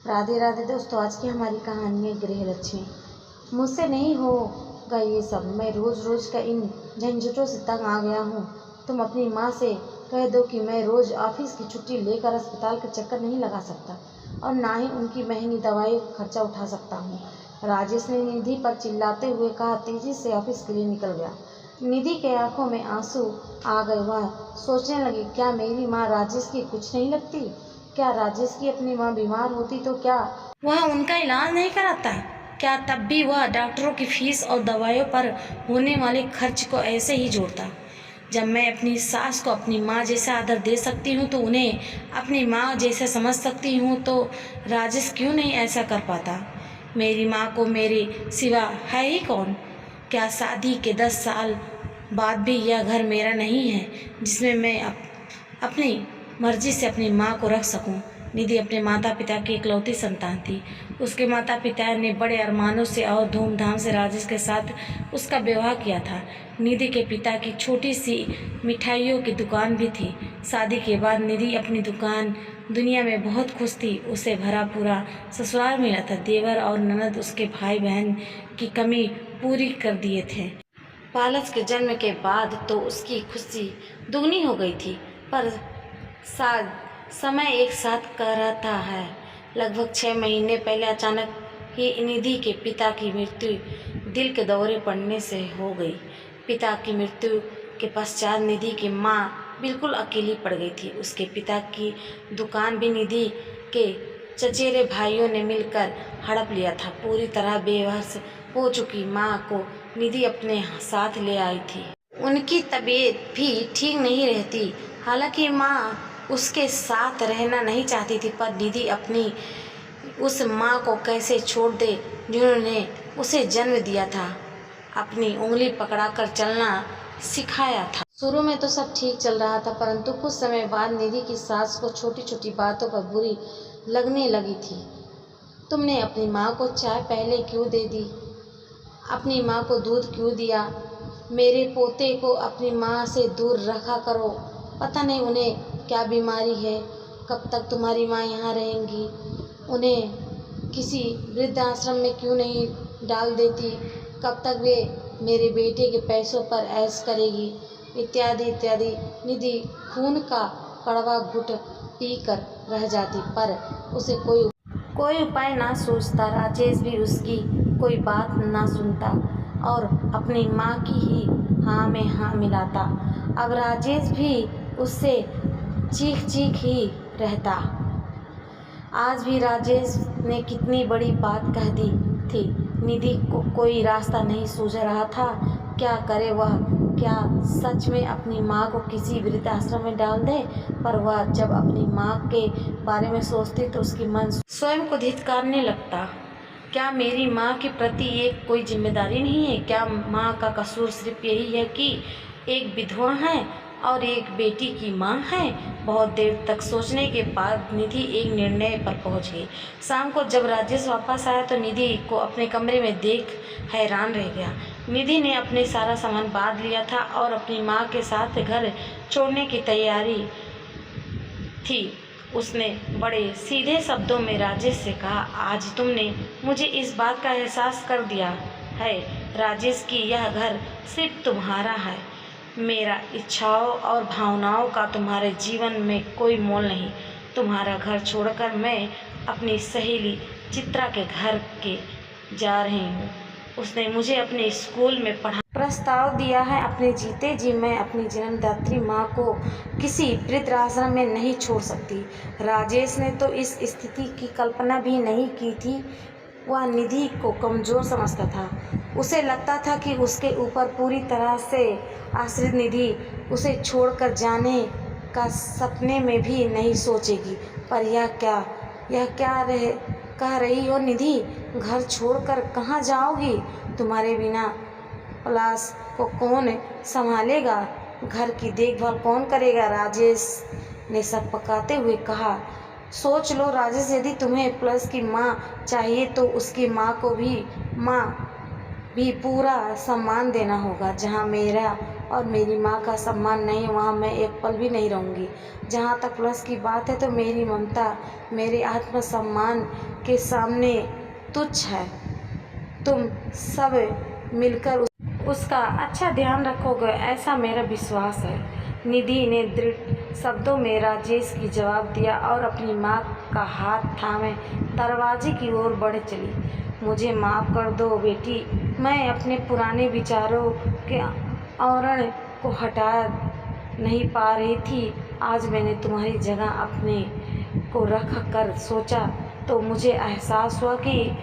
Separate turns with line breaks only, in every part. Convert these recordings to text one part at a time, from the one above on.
राधे राधे दोस्तों, आज की हमारी कहानी है गृहलक्ष्मी। मुझसे नहीं होगा ये सब। मैं रोज़ रोज़ का इन झंझटों से तंग आ गया हूँ। तुम अपनी माँ से कह दो कि मैं रोज़ ऑफिस की छुट्टी लेकर अस्पताल के चक्कर नहीं लगा सकता और ना ही उनकी महंगी दवाई का खर्चा उठा सकता हूँ। राजेश ने निधि पर चिल्लाते हुए कहा। तेजी से ऑफिस के लिए निकल गया। निधि के आंखों में आंसू आ गए। वह सोचने लगी, क्या मेरी माँ राजेश की कुछ नहीं लगती? क्या राजेश की अपनी माँ बीमार होती तो क्या वह उनका इलाज नहीं कराता? क्या तब भी वह डॉक्टरों की फीस और दवाइयों पर होने वाले खर्च को ऐसे ही जोड़ता? जब मैं अपनी सास को अपनी माँ जैसा आदर दे सकती हूँ तो उन्हें अपनी माँ जैसा समझ सकती हूँ, तो राजेश क्यों नहीं ऐसा कर पाता? मेरी माँ को मेरे सिवा है ही कौन? क्या शादी के 10 साल बाद भी यह घर मेरा नहीं है जिसमें मैं अपनी मर्जी से अपनी माँ को रख सकूं? निधि अपने माता पिता की इकलौती संतान थी। उसके माता पिता ने बड़े अरमानों से और धूमधाम से राजेश के साथ उसका विवाह किया था। निधि के पिता की छोटी सी मिठाइयों की दुकान भी थी। शादी के बाद निधि अपनी दुकान दुनिया में बहुत खुश थी। उसे भरा पूरा ससुराल मिला था। देवर और ननद उसके भाई बहन की कमी पूरी कर दिए थे। पालस के जन्म के बाद तो उसकी खुशी दुगनी हो गई थी, पर समय एक साथ कह रहता है। लगभग 6 महीने पहले अचानक ही निधि के पिता की मृत्यु दिल के दौरे पड़ने से हो गई। पिता की मृत्यु के पश्चात निधि की माँ बिल्कुल अकेली पड़ गई थी। उसके पिता की दुकान भी निधि के चचेरे भाइयों ने मिलकर हड़प लिया था। पूरी तरह बेबस हो चुकी माँ को निधि अपने साथ ले आई थी। उनकी तबीयत भी ठीक नहीं रहती। हालांकि माँ उसके साथ रहना नहीं चाहती थी, पर निधि अपनी उस माँ को कैसे छोड़ दे जिन्होंने उसे जन्म दिया था, अपनी उंगली पकड़ाकर चलना सिखाया था। शुरू में तो सब ठीक चल रहा था, परंतु कुछ समय बाद निधि की सास को छोटी छोटी बातों पर बुरी लगने लगी थी। तुमने अपनी माँ को चाय पहले क्यों दे दी? अपनी माँ को दूध क्यों दिया? मेरे पोते को अपनी माँ से दूर रखा करो। पता नहीं उन्हें क्या बीमारी है। कब तक तुम्हारी माँ यहाँ रहेंगी? उन्हें किसी वृद्धाश्रम में क्यों नहीं डाल देती? कब तक वे मेरे बेटे के पैसों पर ऐश करेगी? इत्यादि इत्यादि। निधि खून का कड़वा घुट पीकर रह जाती, पर उसे कोई उपाय ना सूझता। राजेश भी उसकी कोई बात ना सुनता और अपनी माँ की ही हाँ में हाँ मिलाता। अब राजेश भी उससे चीख चीख ही रहता। आज भी राजेश ने कितनी बड़ी बात कह दी थी। निधि को कोई रास्ता नहीं सूझ रहा था। क्या करे वह? क्या सच में अपनी माँ को किसी वृद्धाश्रम में डाल दे? पर वह जब अपनी माँ के बारे में सोचती तो उसकी मन स्वयं को धिक्कारने लगता। क्या मेरी माँ के प्रति एक कोई जिम्मेदारी नहीं है? क्या माँ का कसूर सिर्फ यही है कि एक विधवा है और एक बेटी की माँ है? बहुत देर तक सोचने के बाद निधि एक निर्णय पर पहुँच गई। शाम को जब राजेश वापस आया तो निधि को अपने कमरे में देख हैरान रह गया। निधि ने अपने सारा सामान बांध लिया था और अपनी माँ के साथ घर छोड़ने की तैयारी थी। उसने बड़े सीधे शब्दों में राजेश से कहा, आज तुमने मुझे इस बात का एहसास कर दिया है राजेश कि यह घर सिर्फ तुम्हारा है। मेरा इच्छाओं और भावनाओं का तुम्हारे जीवन में कोई मोल नहीं। तुम्हारा घर छोड़कर मैं अपनी सहेली चित्रा के घर के जा रही हूँ। उसने मुझे अपने स्कूल में प्रस्ताव दिया है। अपने जीते जी मैं अपनी जन्मदात्री माँ को किसी वृद्धाश्रम में नहीं छोड़ सकती। राजेश ने तो इस स्थिति की कल्पना भी नहीं की थी। वह निधि को कमज़ोर समझता था। उसे लगता था कि उसके ऊपर पूरी तरह से आश्रित निधि उसे छोड़कर जाने का सपने में भी नहीं सोचेगी। पर यह क्या कह रही हो निधि? घर छोड़कर कहाँ जाओगी? तुम्हारे बिना पलाश को कौन संभालेगा? घर की देखभाल कौन करेगा? राजेश ने सकपकाते हुए कहा। सोच लो राजेश, यदि तुम्हें प्लस की माँ चाहिए तो उसकी माँ को भी पूरा सम्मान देना होगा। जहाँ मेरा और मेरी माँ का सम्मान नहीं, वहाँ मैं एक पल भी नहीं रहूँगी। जहाँ तक प्लस की बात है तो मेरी ममता, मेरे आत्मसम्मान के सामने तुच्छ है। तुम सब मिलकर उसका अच्छा ध्यान रखोगे, ऐसा मेरा विश्वास है। निधि ने दृढ़ शब्दों में राजेश की जवाब दिया और अपनी माँ का हाथ थामे दरवाजे की ओर बढ़ चली। मुझे माफ़ कर दो बेटी, मैं अपने पुराने विचारों के आवरण को हटा नहीं पा रही थी। आज मैंने तुम्हारी जगह अपने को रख कर सोचा तो मुझे एहसास हुआ कि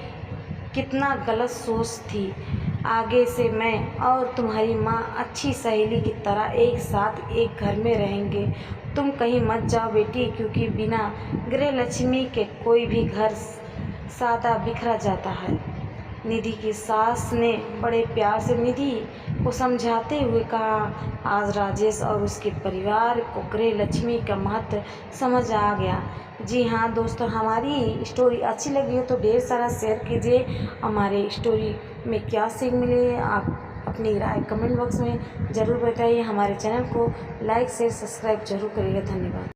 कितना गलत सोच थी। आगे से मैं और तुम्हारी माँ अच्छी सहेली की तरह एक साथ एक घर में रहेंगे। तुम कहीं मत जाओ बेटी, क्योंकि बिना गृह लक्ष्मी के कोई भी घर सादा बिखरा जाता है। निधि की सास ने बड़े प्यार से निधि को समझाते हुए कहा, आज राजेश और उसके परिवार को गृह लक्ष्मी का महत्व समझ आ गया। जी हाँ दोस्तों, हमारी स्टोरी अच्छी लगी हो तो ढेर सारा शेयर कीजिए। हमारे स्टोरी में क्या सीख मिली आप अपनी राय कमेंट बॉक्स में ज़रूर बताइए। हमारे चैनल को लाइक शेयर सब्सक्राइब जरूर करिएगा। धन्यवाद।